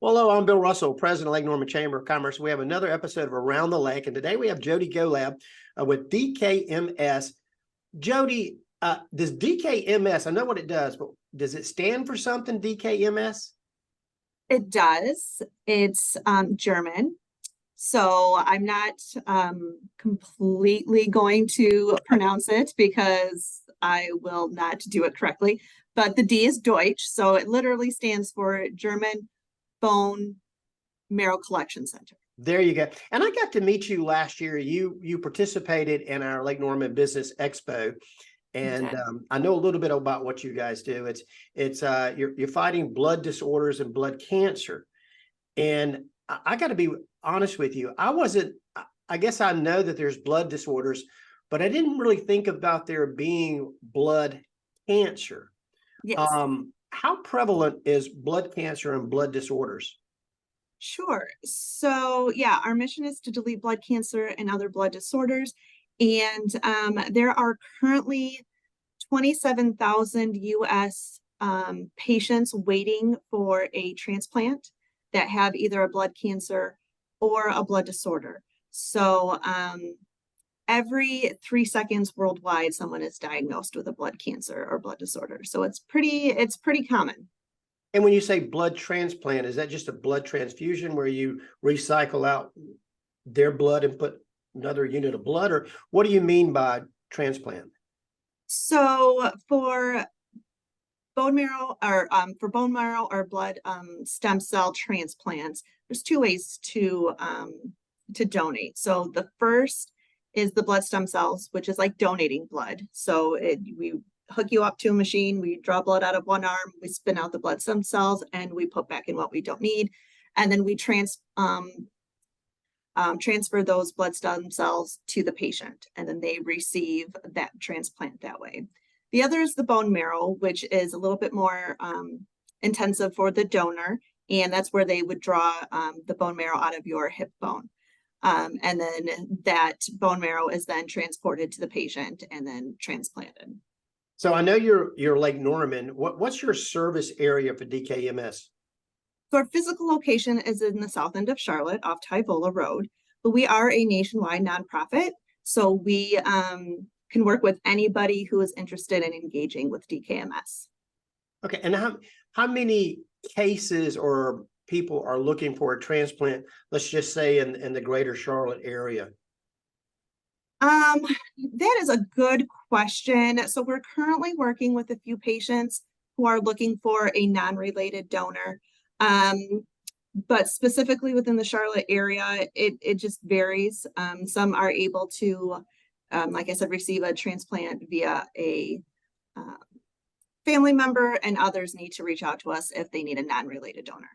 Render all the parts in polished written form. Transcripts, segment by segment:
Hello, I'm Bill Russell, President of Lake Norman Chamber of Commerce. We have another episode of Around the Lake, and today we have Jodie Golab with DKMS. Jodie, does DKMS, I know what it does, but does it stand for something, DKMS? It does. It's German. So I'm not completely going to pronounce it because I will not do it correctly. But the D is Deutsch. So it literally stands for German Bone Marrow Collection Center. There you go. And I got to meet you last year. You participated in our Lake Norman Business Expo. And Okay. I know a little bit about what you guys do. You're fighting blood disorders and blood cancer. And I got to be honest with you. I guess I know that there's blood disorders, but I didn't really think about there being blood cancer. Yes. How prevalent is blood cancer and blood disorders? Sure. So yeah, our mission is to delete blood cancer and other blood disorders. And there are currently 27,000 US patients waiting for a transplant that have either a blood cancer or a blood disorder. So every 3 seconds worldwide, someone is diagnosed with a blood cancer or blood disorder. So it's pretty common. And when you say blood transplant, is that just a blood transfusion where you recycle out their blood and put another unit of blood, or what do you mean by transplant? So for bone marrow or blood stem cell transplants, there's 2 ways to donate. So the first is the blood stem cells, which is like donating blood. So we hook you up to a machine, we draw blood out of one arm, we spin out the blood stem cells, and we put back in what we don't need. And then we transfer those blood stem cells to the patient, and then they receive that transplant that way. The other is the bone marrow, which is a little bit more intensive for the donor, and that's where they would draw the bone marrow out of your hip bone. And then that bone marrow is then transported to the patient and then transplanted. So I know you're Lake Norman. What's your service area for DKMS? So our physical location is in the south end of Charlotte off Tyvola Road, but we are a nationwide nonprofit. So we can work with anybody who is interested in engaging with DKMS. Okay, and how many cases or people are looking for a transplant, let's just say in the greater Charlotte area? That is a good question. So we're currently working with a few patients who are looking for a non-related donor. But specifically within the Charlotte area, it just varies. Some are able to, like I said, receive a transplant via a family member, and others need to reach out to us if they need a non-related donor.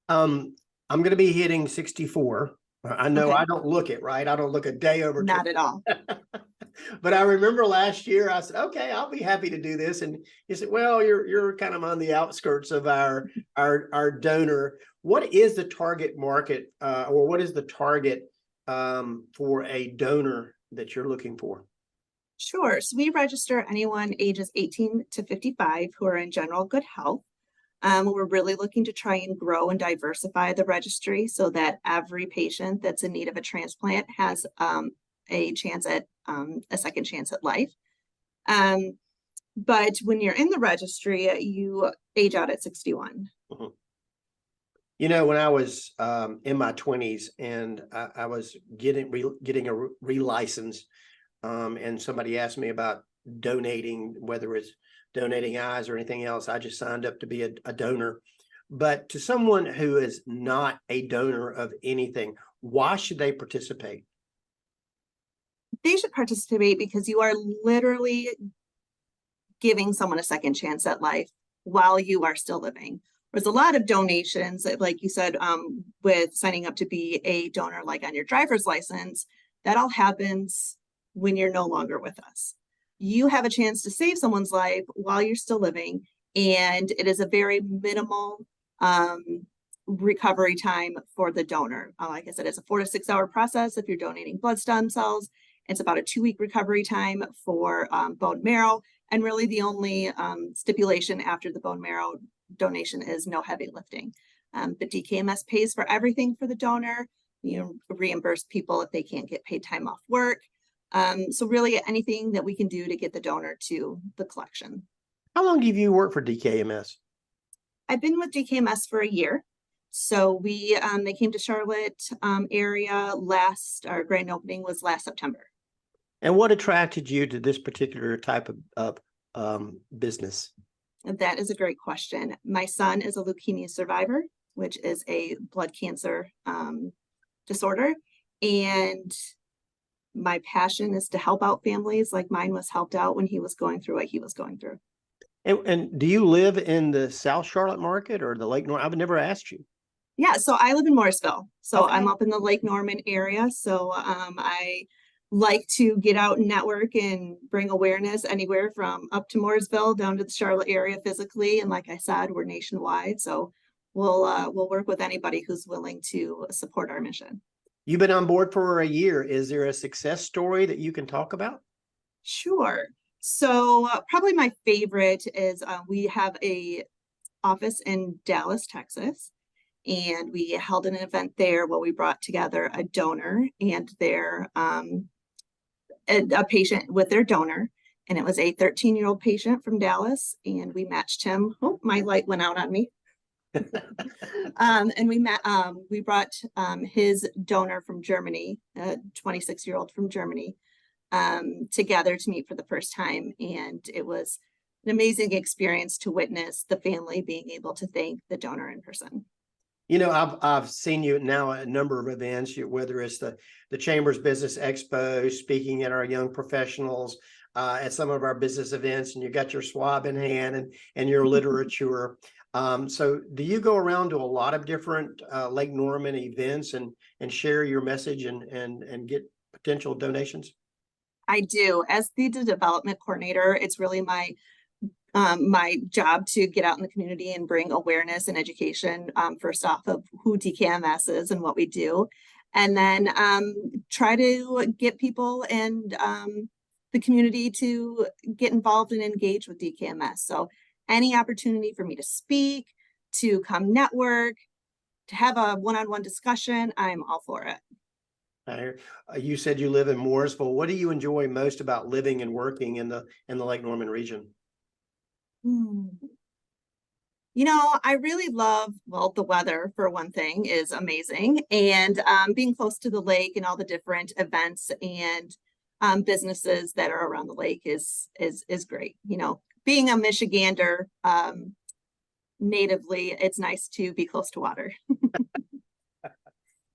I'm going to be hitting 64. I know. Okay. I don't look it, right? I don't look a day over. Not at all. But I remember last year I said, okay, I'll be happy to do this. And you said, well, you're kind of on the outskirts of our donor. What is the target market or what is the target for a donor that you're looking for? Sure. So we register anyone ages 18 to 55 who are in general good health. We're really looking to try and grow and diversify the registry so that every patient that's in need of a transplant has a chance at a second chance at life. But when you're in the registry, you age out at 61. Mm-hmm. You know, when I was in my 20s and I was getting a relicense, and somebody asked me about donating, whether it's donating eyes or anything else, I just signed up to be a donor. But to someone who is not a donor of anything, why should they participate? They should participate because you are literally giving someone a second chance at life while you are still living. There's a lot of donations, like you said, with signing up to be a donor, like on your driver's license, that all happens when you're no longer with us. You have a chance to save someone's life while you're still living, and it is a very minimal recovery time for the donor. Like I said, it's a 4 to 6 hour process if you're donating blood stem cells. It's about a 2-week recovery time for bone marrow, and really the only stipulation after the bone marrow donation is no heavy lifting. But DKMS pays for everything for the donor. You reimburse people if they can't get paid time off work. So really anything that we can do to get the donor to the collection. How long have you worked for DKMS? I've been with DKMS for a year. So they came to Charlotte area our grand opening was last September. And what attracted you to this particular type of business? That is a great question. My son is a leukemia survivor, which is a blood cancer disorder. And my passion is to help out families like mine was helped out when he was going through what he was going through. And do you live in the South Charlotte market or the Lake Norman? I've never asked you. Yeah, so I live in Morrisville. So Okay. I'm up in the Lake Norman area. So I like to get out and network and bring awareness anywhere from up to Morrisville down to the Charlotte area physically. And like I said, we're nationwide. So we'll work with anybody who's willing to support our mission. You've been on board for a year. Is there a success story that you can talk about? Sure. So probably my favorite is we have a office in Dallas, Texas, and we held an event there where we brought together a donor and their a patient with their donor, and it was a 13-year-old patient from Dallas, and we matched him. Oh, my light went out on me. And we brought his donor from Germany, a 26-year-old from Germany, together to meet for the first time. And it was an amazing experience to witness the family being able to thank the donor in person. You know, I've seen you now at a number of events, whether it's the Chamber's Business Expo, speaking at our young professionals, at some of our business events, and you got your swab in hand and your literature. So do you go around to a lot of different Lake Norman events and share your message and get potential donations? I do. As the development coordinator, it's really my job to get out in the community and bring awareness and education, first off, of who DKMS is and what we do, and then try to get people and the community to get involved and engage with DKMS. So any opportunity for me to speak, to come network, to have a one-on-one discussion, I'm all for it. You said you live in Morrisville. What do you enjoy most about living and working in the Lake Norman region? You know, I really love, well, the weather for one thing is amazing, and being close to the lake and all the different events and businesses that are around the lake is great. You know, being a Michigander natively, it's nice to be close to water.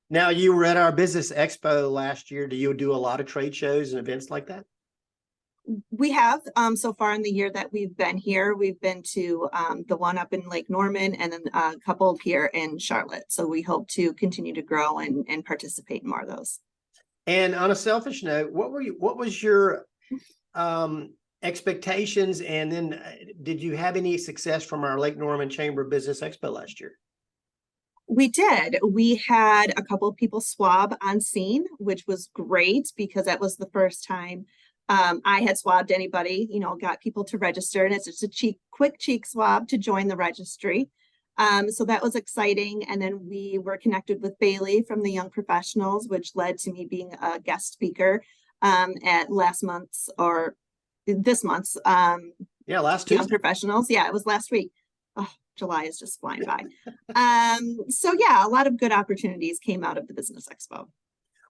Now, you were at our business expo last year. Do you do a lot of trade shows and events like that? We have so far in the year that we've been here, we've been to the one up in Lake Norman and then a couple here in Charlotte. So we hope to continue to grow and participate in more of those. And on a selfish note, what was your expectations? And then did you have any success from our Lake Norman Chamber Business Expo last year? We did. We had a couple of people swab on scene, which was great because that was the first time I had swabbed anybody, you know, got people to register, and it's just a quick cheek swab to join the registry. So that was exciting. And then we were connected with Bailey from the Young Professionals, which led to me being a guest speaker at last month's or this month's last Tuesday. Young Professionals. Yeah, it was last week. Oh, July is just flying by. So yeah, a lot of good opportunities came out of the Business Expo.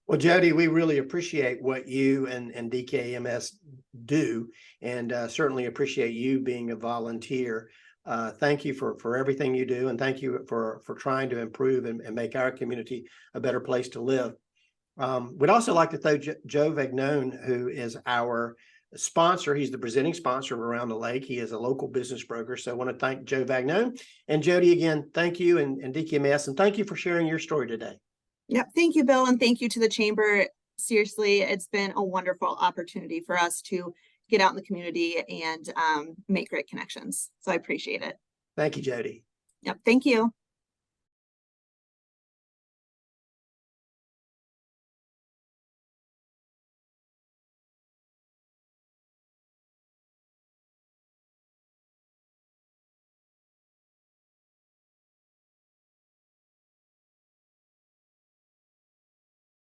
Well, Jodie, we really appreciate what you and DKMS do, and certainly appreciate you being a volunteer. Thank you for everything you do, and thank you for trying to improve and make our community a better place to live. We'd also like to thank Joe Vagnone, who is our sponsor. He's the presenting sponsor of Around the Lake. He is a local business broker. So I want to thank Joe Vagnone. And Jodie, again, thank you and DKMS, and thank you for sharing your story today. Yep. Thank you, Bill. And thank you to the Chamber. Seriously, it's been a wonderful opportunity for us to get out in the community and make great connections. So I appreciate it. Thank you, Jodie. Yep. Thank you.